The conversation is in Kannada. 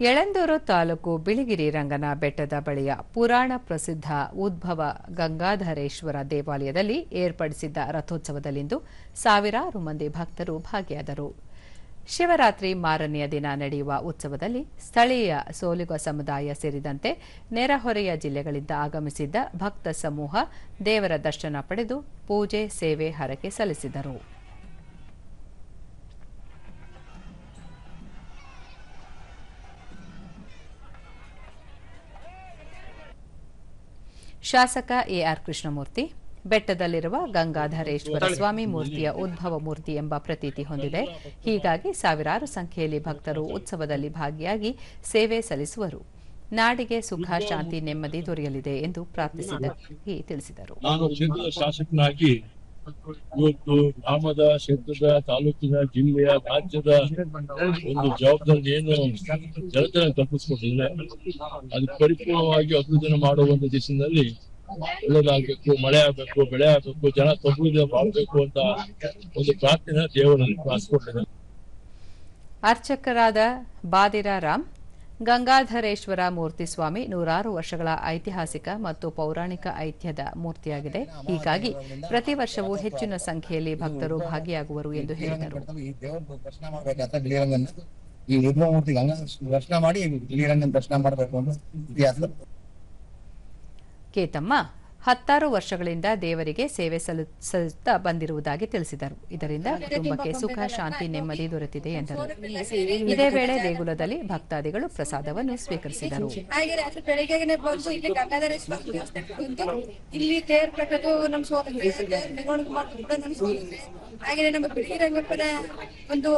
ಯಳಂದೂರು ತಾಲೂಕು ಬಿಳಿಗಿರಿ ರಂಗನ ಬೆಟ್ಟದ ಬಳಿಯ ಪುರಾಣ ಪ್ರಸಿದ್ಧ ಉದ್ಭವ ಗಂಗಾಧರೇಶ್ವರ ದೇವಾಲಯದಲ್ಲಿ ಏರ್ಪಡಿಸಿದ್ದ ರಥೋತ್ಸವದಲ್ಲಿಂದು ಸಾವಿರಾರು ಮಂದಿ ಭಕ್ತರು ಭಾಗಿಯಾದರು. ಶಿವರಾತ್ರಿ ಮಾರನೆಯ ದಿನ ನಡೆಯುವ ಉತ್ಸವದಲ್ಲಿ ಸ್ಥಳೀಯ ಸೋಲಿಗ ಸಮುದಾಯ ಸೇರಿದಂತೆ ನೆರೆಹೊರೆಯ ಜಿಲ್ಲೆಗಳಿಂದ ಆಗಮಿಸಿದ್ದ ಭಕ್ತ ಸಮೂಹ ದೇವರ ದರ್ಶನ ಪಡೆದು ಪೂಜೆ, ಸೇವೆ, ಹರಕೆ ಸಲ್ಲಿಸಿದರು. ಶಾಸಕ ಎಆರ್ ಕೃಷ್ಣಮೂರ್ತಿ, ಬೆಟ್ಟದಲ್ಲಿರುವ ಗಂಗಾಧರೇಶ್ವರ ಸ್ವಾಮಿ ಮೂರ್ತಿಯ ಉದ್ಭವ ಮೂರ್ತಿ ಎಂಬ ಪ್ರತೀತಿ ಹೊಂದಿದೆ. ಹೀಗಾಗಿ ಸಾವಿರಾರು ಸಂಖ್ಯೆಯಲ್ಲಿ ಭಕ್ತರು ಉತ್ಸವದಲ್ಲಿ ಭಾಗಿಯಾಗಿ ಸೇವೆ ಸಲ್ಲಿಸುವರು. ನಾಡಿಗೆ ಸುಖ, ಶಾಂತಿ, ನೆಮ್ಮದಿ ದೊರೆಯಲಿದೆ ಎಂದು ಪ್ರಾರ್ಥಿಸಿದ್ದಾಗಿ ತಿಳಿಸಿದರು. ಶಾಸಕನಾಗಿ ಇವತ್ತು ಗ್ರಾಮದ, ಕ್ಷೇತ್ರದ, ತಾಲೂಕಿನ, ಜಿಲ್ಲೆಯ, ರಾಜ್ಯದ ಒಂದು ಜವಾಬ್ದಾರಿ ಏನು ಜನತೆ ತಪ್ಪಿಸ್ಕೊಟ್ಟಿದ್ರೆ ಅದು ಪರಿಪೂರ್ಣವಾಗಿ ಅಭಿವೃದ್ಧಿ ಮಾಡುವಂತ ದಿಶೆಯಲ್ಲಿ ಒಳ್ಳೆದಾಗಬೇಕು, ಮಳೆ ಆಗಬೇಕು, ಬೆಳೆ ಆಗಬೇಕು, ಜನ ತಪ್ಪುವುದೇ ಮಾಡಬೇಕು ಅಂತ ಒಂದು ಪ್ರಾರ್ಥನೆ ದೇವರಲ್ಲಿ ಪ್ರಾರ್ಥಿಸಿಕೊಂಡಿದ್ದಾರೆ. ಅರ್ಚಕರಾದ ಬಾದಿರಾ ರಾಮ್, ಗಂಗಾಧರೇಶ್ವರ ಮೂರ್ತಿ ಸ್ವಾಮಿ ನೂರಾರು ವರ್ಷಗಳ ಐತಿಹಾಸಿಕ ಮತ್ತು ಪೌರಾಣಿಕ ಐತಿಹ್ಯದ ಮೂರ್ತಿಯಾಗಿದೆ. ಹೀಗಾಗಿ ಪ್ರತಿ ವರ್ಷವೂ ಹೆಚ್ಚಿನ ಸಂಖ್ಯೆಯಲ್ಲಿ ಭಕ್ತರು ಭಾಗಿಯಾಗುವರು ಎಂದು ಹೇಳಿದರು. ಕೇತಮ್ಮ ಹತ್ತಾರು ವರ್ಷಗಳಿಂದ ದೇವರಿಗೆ ಸೇವೆ ಸಲ್ಲಿಸುತ್ತಾ ಬಂದಿರುವುದಾಗಿ ತಿಳಿಸಿದರು. ಇದರಿಂದ ಕುಟುಂಬಕ್ಕೆ ಸುಖ, ಶಾಂತಿ, ನೆಮ್ಮದಿ ದೊರೆತಿದೆ ಎಂದರು. ಇದೇ ವೇಳೆ ದೇಗುಲದಲ್ಲಿ ಭಕ್ತಾದಿಗಳು ಪ್ರಸಾದವನ್ನು ಸ್ವೀಕರಿಸಿದರು. ಹಾಗೆ ನಮ್ಮ ಬಿಳಿಗಿರಿ ರಂಗಪ್ಪನ ಒಂದು